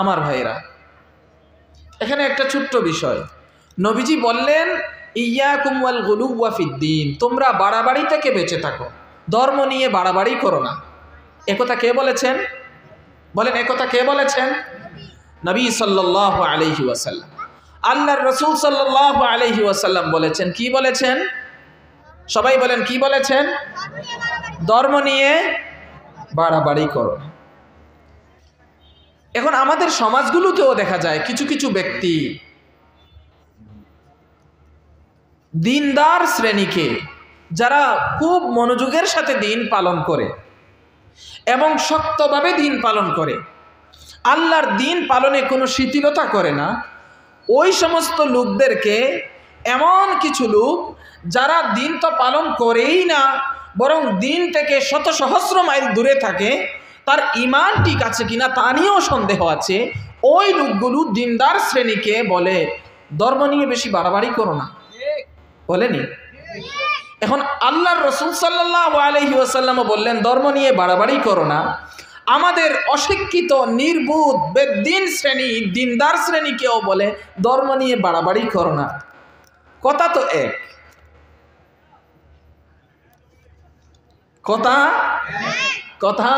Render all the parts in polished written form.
আমার ভাইরা, এখানে একটা ছোট্ট বিষয়। নবীজি বললেন, ইয়াকুম ওয়াল গুলুওয়া ফিদ্দীন, তোমরা বাড়াবাড়ি থেকে বেঁচে থাকো, ধর্ম নিয়ে বাড়াবাড়ি করো না। একথা কে বলেছেন? বলেন, একথা কে বলেছেন? নবী সাল্লাল্লাহু আলাইহি ওয়াসাল্লাম। আল্লাহর রাসূল সাল্লাল্লাহু আলাইহি ওয়াসাল্লাম বলেছেন, কি বলেছেন? সবাই বলেন, কি বলেছেন? ধর্ম নিয়ে বাড়াবাড়ি করো না। এখন আমাদের সমাজগুলোতেও দেখা যায় কিছু কিছু ব্যক্তি দিনদার শ্রেণীকে, যারা খুব মনোযোগের সাথে দিন পালন করে এবং শক্তভাবে দিন পালন করে, আল্লাহর দিন পালনে কোনো শিথিলতা করে না, ওই সমস্ত লোকদেরকে, এমন কিছু লোক যারা দিন তো পালন করেই না, বরং দিন থেকে শত সহস্র মাইল দূরে থাকে, তার ঈমান ঠিক আছে কিনা তা নিয়েও সন্দেহ আছে, ওই লোকগুলো দিনদার শ্রেণীকে বলে, ধর্ম নিয়ে বেশি বাড়াবাড়ি করো না। বলেনি? এখন আল্লাহর রাসূল সাল্লাল্লাহু আলাইহি ওয়াসাল্লাম বললেন, ধর্ম নিয়ে বাড়াবাড়ি করো না। আমাদের অশিক্ষিত নির্বুধ বেদ্দিন শ্রেণী, দিনদার শ্রেণীকেও বলে, ধর্ম নিয়ে বাড়াবাড়ি করো না। কথা তো এক, কথা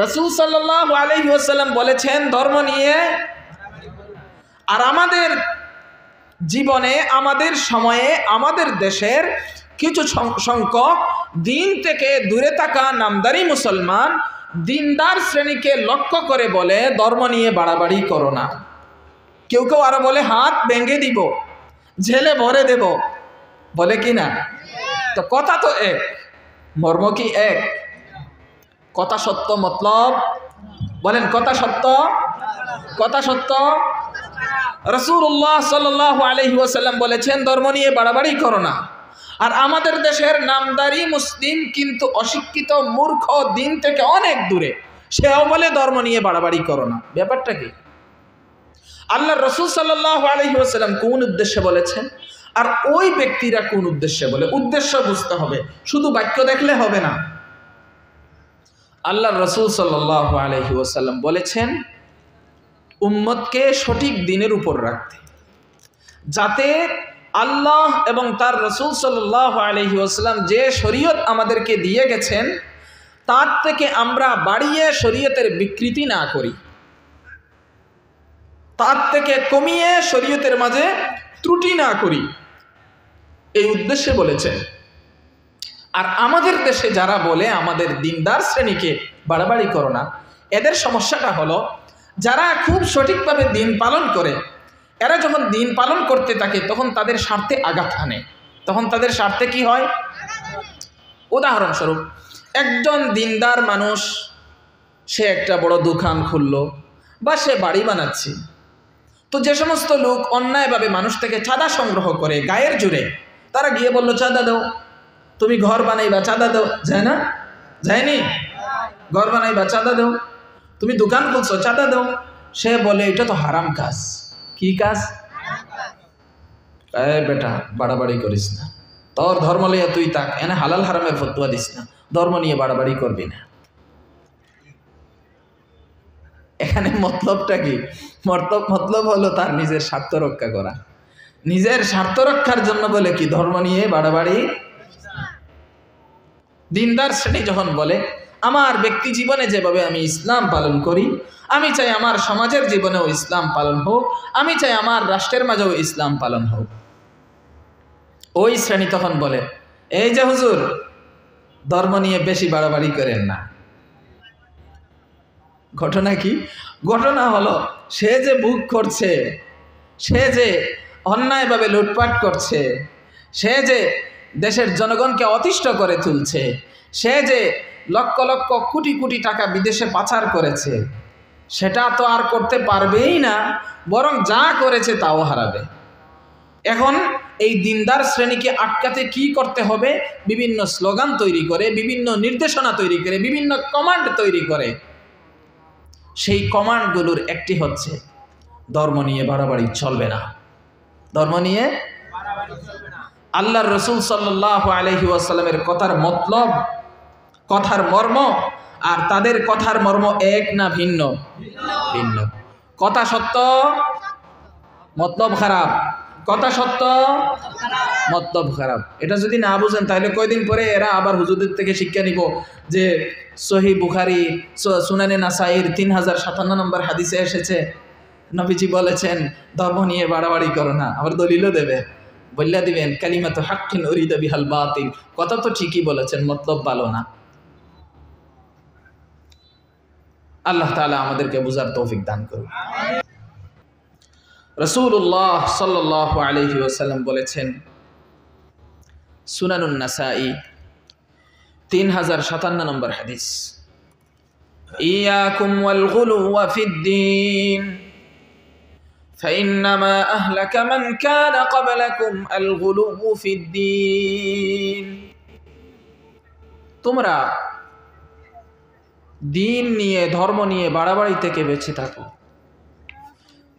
রাসূল সাল্লাল্লাহু আলাইহি ওয়াসাল্লাম বলেছেন ধর্ম নিয়ে। আর আমাদের জীবনে, আমাদের সময়ে, আমাদের দেশের কিছু সংখ্যক দিন থেকে দূরে থাকা নামদারি মুসলমান দিনদার শ্রেণীকে লক্ষ্য করে বলে, ধর্ম নিয়ে বাড়াবাড়ি করো না। কেউ কেউ আরো বলে, হাত ভেঙে দিব, জেলে ভরে দেব, বলে কি না? তো কথা তো এক, মর্ম কি এক? কথা সত্য, মতলব বলেন, কথা সত্য, কথা সত্য। রাসূলুল্লাহ সাল্লাল্লাহু আলাইহি ওয়াসাল্লাম বলেছেন, ধর্ম নিয়ে বাড়াবাড়ি করো না। আর আমাদের দেশের নামদারি মুসলিম কিন্তু অশিক্ষিত, মূর্খ, দিন থেকে অনেক দূরে, সেও বলে ধর্ম নিয়ে বাড়াবাড়ি করো না। ব্যাপারটা কি? আল্লাহর রাসূল সাল্লাল্লাহু আলাইহি ওয়াসাল্লাম কোন উদ্দেশ্যে বলেছেন, আর ওই ব্যক্তিরা কোন উদ্দেশ্যে বলে, উদ্দেশ্য বুঝতে হবে, শুধু বাক্য দেখলে হবে না। আল্লাহর রাসূল সাল্লাল্লাহু আলাইহি ওয়াসাল্লাম বলেছেন, উম্মতকে সঠিক দিনের উপর রাখতে, যাতে আল্লাহ এবং তার রাসূল সাল্লাল্লাহু আলাইহি ওয়াসাল্লাম যে শরীয়ত আমাদেরকে দিয়ে গেছেন, তার থেকে আমরা বাড়িয়ে শরীয়তের বিকৃতি না করি, তার থেকে কমিয়ে শরীয়তের মাঝে ত্রুটি না করি, এই উদ্দেশ্যে বলেছেন। আর আমাদের দেশে যারা বলে আমাদের দিনদার শ্রেণীকে বাড়াবাড়ি করো না, এদের সমস্যাটা হলো, যারা খুব সঠিকভাবে দিন পালন করে, এরা যখন দিন পালন করতে থাকে তখন তাদের স্বার্থে আঘাত আনে। তখন তাদের স্বার্থে কি হয়? উদাহরণস্বরূপ, একজন দিনদার মানুষ, সে একটা বড় দোকান খুললো বা সে বাড়ি বানাচ্ছে, তো যে সমস্ত লোক অন্যায়ভাবে মানুষ থেকে চাঁদা সংগ্রহ করে গায়ের জোরে, তারা গিয়ে বললো, চাঁদা দাও, তুমি ঘর বানাইবা, চাঁদা দাও। যায় না? যায়নি? ঘর বানাইবা, চাঁদা দাও, তুমি দোকান খুলছো, চাঁদা দাও। সে বলে, এটা তো হারাম কাজ। কি কাজ? বেটা, বাড়াবাড়ি করিস না, তোর ধর্ম লইয়া তুই তাক, এনে হালাল হারামের ফতোয়া দিস না, ধর্ম নিয়ে বাড়াবাড়ি করবি না। এখানে মতলবটা কি? মতলব হলো তার নিজের স্বার্থ রক্ষা করা। নিজের স্বার্থ রক্ষার জন্য বলে কি ধর্ম নিয়ে বাড়াবাড়ি। দিনদার শ্রেণী যখন বলে, আমার ব্যক্তি জীবনে যেভাবে আমি ইসলাম পালন করি, আমি চাই আমার সমাজের জীবনেও ইসলাম পালন হোক, আমি চাই আমার রাষ্ট্রের মাঝেও ইসলাম পালন হোক, ওই শ্রেণী তখন বলে, এই যে হুজুর, ধর্ম নিয়ে বেশি বাড়াবাড়ি করেন না। ঘটনা কি? ঘটনা হলো, সে যে বুক করছে, সে যে অন্যায়ভাবে লুটপাট করছে, সে যে দেশের জনগণকে অতিষ্ঠ করে তুলছে, সে যে লক্ষ লক্ষ কোটি কোটি টাকা বিদেশে পাচার করেছে, সেটা তো আর করতে পারবেই না, বরং যা করেছে তাও হারাবে। এখন এই দিনদার শ্রেণীকে আটকাতে কি করতে হবে? বিভিন্ন স্লোগান তৈরি করে, বিভিন্ন নির্দেশনা তৈরি করে, বিভিন্ন কমান্ড তৈরি করে। সেই কমান্ডগুলোর একটি হচ্ছে, ধর্ম নিয়ে বাড়াবাড়ি চলবে না, ধর্ম নিয়ে আল্লাহর রাসূল সাল্লাল্লাহু আলাইহি ওয়াসাল্লামের কথার মতলব, কথার মর্ম আর তাদের কথার মর্ম এক না ভিন্ন? ভিন্ন। কথা সত্য, মতলব খারাপ। কথা সত্য, মতলব খারাপ। এটা যদি না বুঝেন তাহলে কয়দিন পরে এরা আবার হুজুরদের থেকে শিক্ষা নিব যে সহিহ বুখারী সুনানে নাসাইর 3057 নম্বর হাদিসে এসেছে নবীজি বলেছেন ধর্ম নিয়ে বাড়াবাড়ি করো না। আবার দলিলও দেবে, বললা দিবেন কালিমাতু হাক্কিন উরিদা বিহাল বাতিল। কথা তো ঠিকই বলেছেন, মতলব ভালো না। আল্লাহ তাআলা আমাদেরকে বুঝার তৌফিক দান করুন। রাসূলুল্লাহ সাল্লাল্লাহু আলাইহি ওয়াসাল্লাম বলেছেন, সুনানুন নাসাই 3057 নম্বর হাদিস, ইয়াকুম ওয়াল গুলুওয়া ফিদ-দীন ফাইন্নামা আহলাকা মান কানা ক্বাবলাকুম আল গুলুউ ফিদ-দীন। তোমরা দিন নিয়ে, ধর্ম নিয়ে বাড়াবাড়ি থেকে বেঁচে থাকো,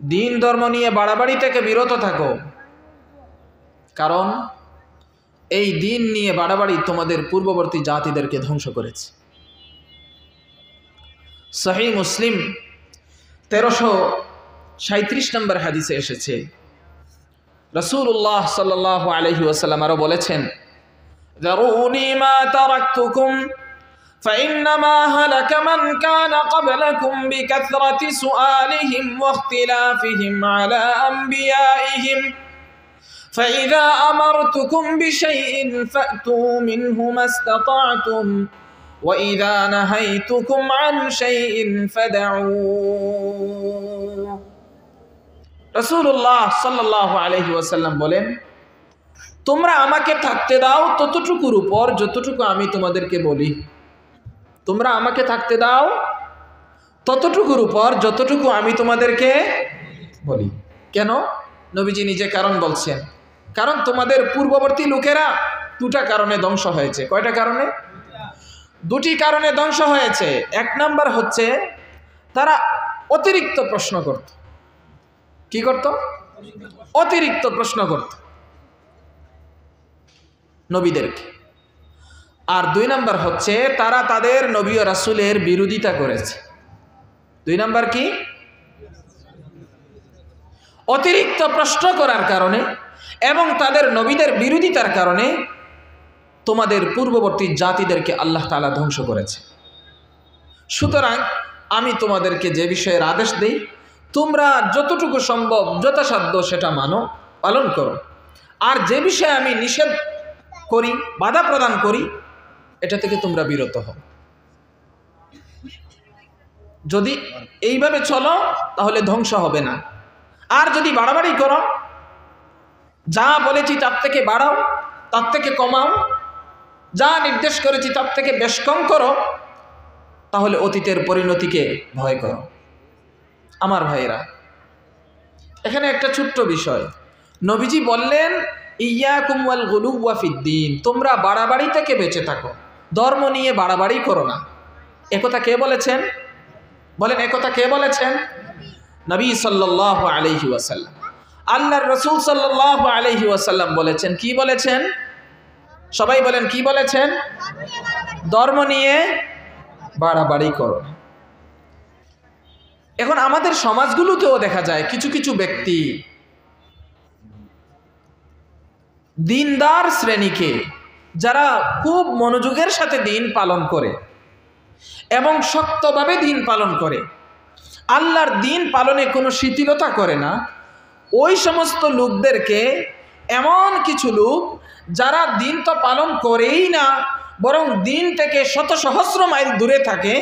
দিন ধর্ম নিয়ে বাড়াবাড়ি থেকে বিরত থাকো, কারণ এই দিন নিয়ে বাড়াবাড়ি তোমাদের পূর্ববর্তী জাতিদেরকে ধ্বংস করেছে। সহিহ মুসলিম 1337 নম্বর হাদিসে এসেছে, রাসূলুল্লাহ সাল্লাল্লাহু আলাইহি ওয়াসাল্লাম আরো বলেছেন, যারুনি মা তারাকতুকুম فإنما هلك من كان قبلكم بكثرة سؤالهم واختلافهم على أنبيائهم فإذا أمرتكم بشيء فأتوا منه ما استطعتم وإذا نهيتكم عن شيء فدعوه। রাসূলুল্লাহ সাল্লাল্লাহু আলাইহি ওয়াসাল্লাম বলেন, তোমরা আমাকে থাকতে দাও ততটুকুর উপর যতটুকু আমি তোমাদেরকে বলি। তোমরা আমাকে থাকতে দাও ততটুকুর উপর যতটুকু আমি তোমাদেরকে বলি। কেন? নবীজি নিজে কারণ বলছেন, কারণ তোমাদের পূর্ববর্তী লোকেরা দুটা কারণে ধ্বংস হয়েছে। কয়টা কারণে? দুটি কারণে ধ্বংস হয়েছে। এক নাম্বার হচ্ছে তারা অতিরিক্ত প্রশ্ন করত। কি করত? অতিরিক্ত প্রশ্ন করত নবীদেরকে। আর দুই নাম্বার হচ্ছে তারা তাদের নবী ও রাসূলের বিরোধিতা করেছে। দুই নাম্বার কি? অতিরিক্ত প্রশ্ন করার কারণে এবং তাদের নবীদের বিরোধিতার কারণে তোমাদের পূর্ববর্তী জাতিদেরকে আল্লাহ তাআলা ধ্বংস করেছে। সুতরাং আমি তোমাদেরকে যে বিষয়ের আদেশ দেই তোমরা যতটুকু সম্ভব যথাসাধ্য সেটা মানো, পালন করো। আর যে বিষয়ে আমি নিষেধ করি, বাধা প্রদান করি, এটা থেকে তোমরা বিরত হও। যদি এইভাবে চলো তাহলে ধ্বংস হবে না। আর যদি বাড়াবাড়ি করো, যা বলেছি তার থেকে বাড়াও, তার থেকে কমাও, যা নির্দেশ করেছি তার থেকে বেশ কম করো, তাহলে অতীতের পরিণতিকে ভয় করো। আমার ভাইয়েরা, এখানে একটা ছোট্ট বিষয় নবীজি বললেন, ইয়াকুম ওয়াল গুলুওয়া ফিদ-দীন, তোমরা বাড়াবাড়ি থেকে বেঁচে থাকো, ধর্ম নিয়ে বাড়াবাড়ি করো না। একথা কে বলেছেন? বলেন, একথা কে বলেছেন? নবী সাল্লাল্লাহু আলাইহি ওয়াসাল্লাম। আল্লাহর রাসূল সাল্লাল্লাহু আলাইহি ওয়াসাল্লাম বলেছেন। কি বলেছেন? সবাই বলেন, কি বলেছেন? ধর্ম নিয়ে বাড়াবাড়ি করো না। এখন আমাদের সমাজগুলোতেও দেখা যায় কিছু কিছু ব্যক্তি দিনদার শ্রেণীকে, যারা খুব মনোযোগের সাথে দিন পালন করে এবং শক্তভাবে দিন পালন করে, আল্লাহর দিন পালনে কোনো শিথিলতা করে না, ওই সমস্ত লোকদেরকে, এমন কিছু লোক যারা দিন তো পালন করেই না, বরং দিন থেকে শত সহস্র মাইল দূরে থাকে,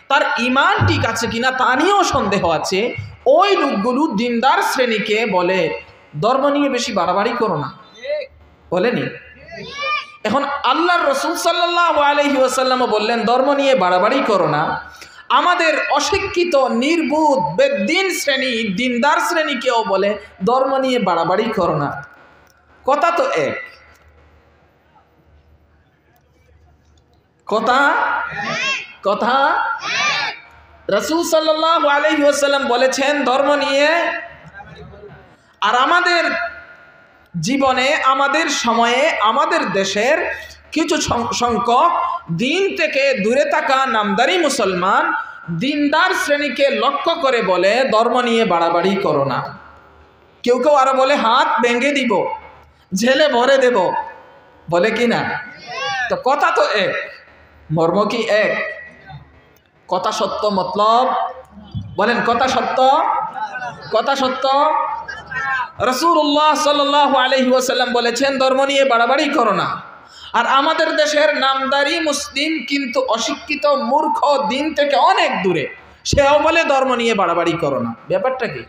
তার ঈমান ঠিক আছে কিনা তা নিয়েও সন্দেহ আছে, ওই লোকগুলো দিনদার শ্রেণীকে বলে ধর্ম নিয়ে বেশি বাড়াবাড়ি করো না। বলেনি? এখন আল্লাহর রাসূল সাল্লাল্লাহু আলাইহি ওয়াসাল্লাম বললেন ধর্ম নিয়ে বাড়াবাড়ি করো না। আমাদের অশিক্ষিত নির্বুধ বেদ্দিন শ্রেণী, দিনদার শ্রেণীকেও বলে ধর্ম নিয়ে বাড়াবাড়ি করো না। কথা তো এক, কথা রাসূল সাল্লাল্লাহু আলাইহি ওয়াসাল্লাম বলেছেন ধর্ম নিয়ে। আর আমাদের জীবনে, আমাদের সময়ে, আমাদের দেশের কিছু সংখ্যক দিন থেকে দূরে থাকা নামদারি মুসলমান দিনদার শ্রেণীকে লক্ষ্য করে বলে ধর্ম নিয়ে বাড়াবাড়ি করো না। কেউ কেউ আরো বলে হাত ভেঙে দিব, জেলে ভরে দেব, বলে কি না? তো কথা তো এক, মর্ম কি এক? কথা সত্য, মতলব বলেন কথা সত্য, কথা সত্য। রাসূলুল্লাহ সাল্লাল্লাহু আলাইহি ওয়াসাল্লাম বলেছেন ধর্ম নিয়ে বাড়াবাড়ি করো না। আর আমাদের দেশের নামদারি মুসলিম কিন্তু অশিক্ষিত, মূর্খ, দিন থেকে অনেক দূরে, সেও বলে ধর্ম নিয়ে বাড়াবাড়ি করো না। ব্যাপারটা কি?